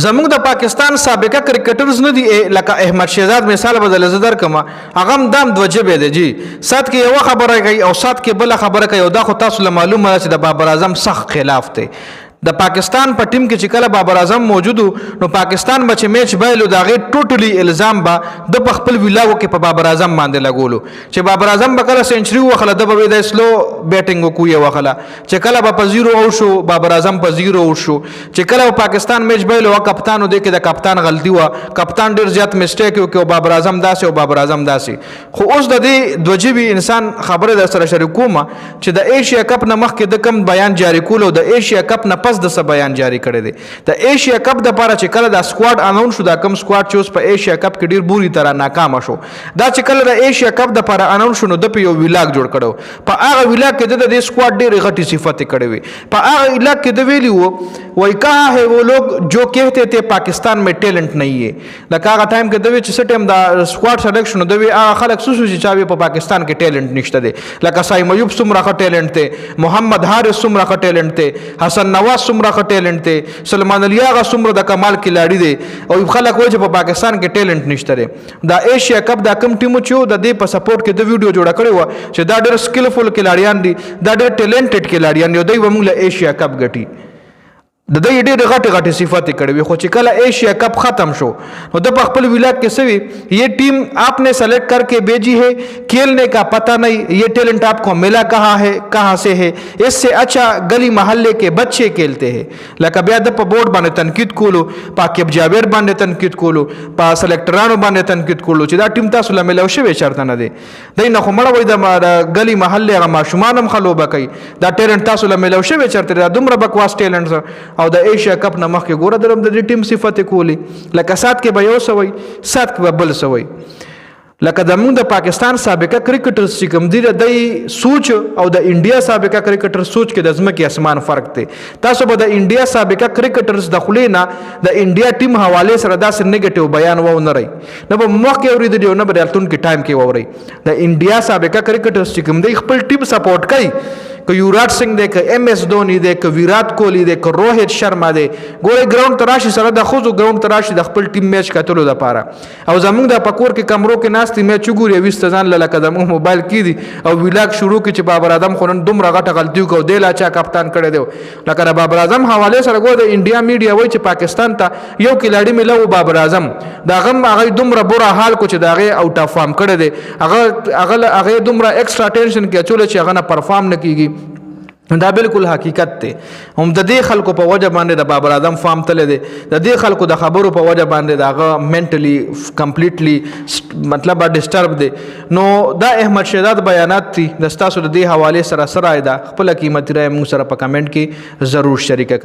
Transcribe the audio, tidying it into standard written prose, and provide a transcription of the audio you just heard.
زموږ د پاکستان سابقه کرکټرز نه دي لکه احمد شهزاد مثال بدل زدر کما هغه دام دوه جبه دی جی سات کې یو خبره کوي او سات کې بل خبره کوي او دا خو تاسو له معلومه چې د بابر اعظم سخت خلاف دی د پاکستان په ټیم کې چې کله بابر اعظم موجودو نو پاکستان به چې میچ بایلو دا غي ټوټلی الزام به د خپل ویلاو کې په بابر اعظم باندې لګولو چې بابر اعظم به کله سنچري وخله د به د سلو بیټینګ کوی وخله چې کله به په زیرو او شو بابر اعظم په زیرو او شو چې کله پاکستان میچ بایلو کپتانو د کې د کپتان غلطي و کپتان ډیر زیات میسټیک وکړ او بابر اعظم داسې او بابر اعظم داسې خو اوس د دې دوجبي انسان خبره در سره شریکوم چې د ایشیا کپ نه مخکې د کم بیان جاری کولو د ایشیا کپ نه د څه بیان جاری کړی دی د ایشیا کپ د لپاره چې کله د سکواډ اناونس شو دا کم سکواډ چې اوس په ایشیا کپ کې ډیر بوري طرح ناکام شو دا چې کله د ایشیا کپ د لپاره اناونس شو نو د په یو ویلاګ جوړ کړو په هغه ویلاګ کې د سکواډ ډیر غټي صفات کړې وي په هغه ویلاګ کې د ویلی وو وای کہا ہے وہ لوگ جو کہتے تھے پاکستان میں ٹیلنٹ نہیں ہے لکه هغه ټایم کې د وی چې ټیم دا سکواډ سلیکشن د وی هغه خلک سوسو چې چاوي په پاکستان کې ټیلنٹ نشته دی لکه سایم ایوب سمره ښه ټیلنٹ ته محمد حارث سمره ښه ټیلنٹ ته حسن نواز سمره ټیلنٹ ته سلمان علی هغه سمره د کمال کلاړي دی او خلک وایي چې په پاکستان کې ټیلنٹ نشته دی دا ایشیا کپ دا کم ټیمو چې د دې په سپورټ کې د ویډیو جوړه کړې و چې دا ډېر سکلفل کلاړیان دي دا ډېر ټیلنټډ کلاړیان دي دوی وموږ له ایشیا کپ ګټي د دې ډېر غټي غټي صفات کړې وي خو چې کله ایشیا کپ ختم شو نو د خپل ویلاګ کې سوي یہ ٹیم آپ نے سلیکٹ کر کے بھیجی ہے کھیلنے کا پتہ نہیں یہ ٹیلنٹ آپ کو ملا کہاں سے ہے اس سے اچھا گلی محلے کے بچے کھیلتے ہیں لکه بیا د په بورډ باندې تنقید کولو پاکب جابر باندې تنقید کولو په سلیکټرانو باندې تنقید کولو چې دا ټیم تاسو له ملو شوی چرته نه دی دای نه خو مړ وای د گلی محلے هغه ماشومان هم خلوبه کوي دا ټیلنٹ تاسو له ملو شوی چرته دا دومره بکواس ټیلنټ او د ایشیا کپ نه مخکې ګوره درم د ټیم صفات کولی لکه سات کې به یو سوی سات کې به بل سوی لکه د موږ د پاکستان سابقه کرکټرز چې کوم دي د سوچ او د انډیا سابقه کرکټر سوچ کې د ځمکې اسمان فرق دی تاسو به د انډیا سابقه کرکټرز د خلینا د انډیا ټیم حواله سره داسې نیگیټیو بیان و نه رہی نه به مخکې اوریدل نه به راتون کې ټایم کې ووري د انډیا سابقه کرکټرز چې کوم دی خپل ټیم سپورټ کوي که یوراج سنگھ دے که ایم ایس دھونی دے که ویرات کوہلی دے که روہت شرما دے ګوره ګراوند تراشي سره د خوځو ګراوند تراشي د خپل ټیم میچ کتلو د پاره او زموږ د پکور کې کمرو کې ناستې میچ ګوري وست ځان لکه د موبایل کې دي او ویلاګ شروع کې چې بابر اعظم خونن دومره غټه غلطي وکړو دی لا چا کپتان کړی دی لکه د بابر اعظم حواله سره ګوره د انډیا میډیا وایي چې پاکستان ته یو کلاړي ملو بابر اعظم دا غم هغه دومره بوره حال کو چې دا هغه اوټ اف فارم کړی دی هغه دومره ایکسترا ټینشن کې چول چې هغه نه پرفارم نه کیږي دا بالکل حقیقت ته هم د دې خلکو په وجه باندې د بابر اعظم فارم تل دي د دې خلکو د خبرو په وجه باندې داغه منټلی کمپلیټلی مطلب ډیسټرب دي نو دا احمد شهزاد بیانات دي د تاسو د دې حواله سره سره دا خپل قیمتي رائے موږ سره په کمنټ کې ضرور شریک کړئ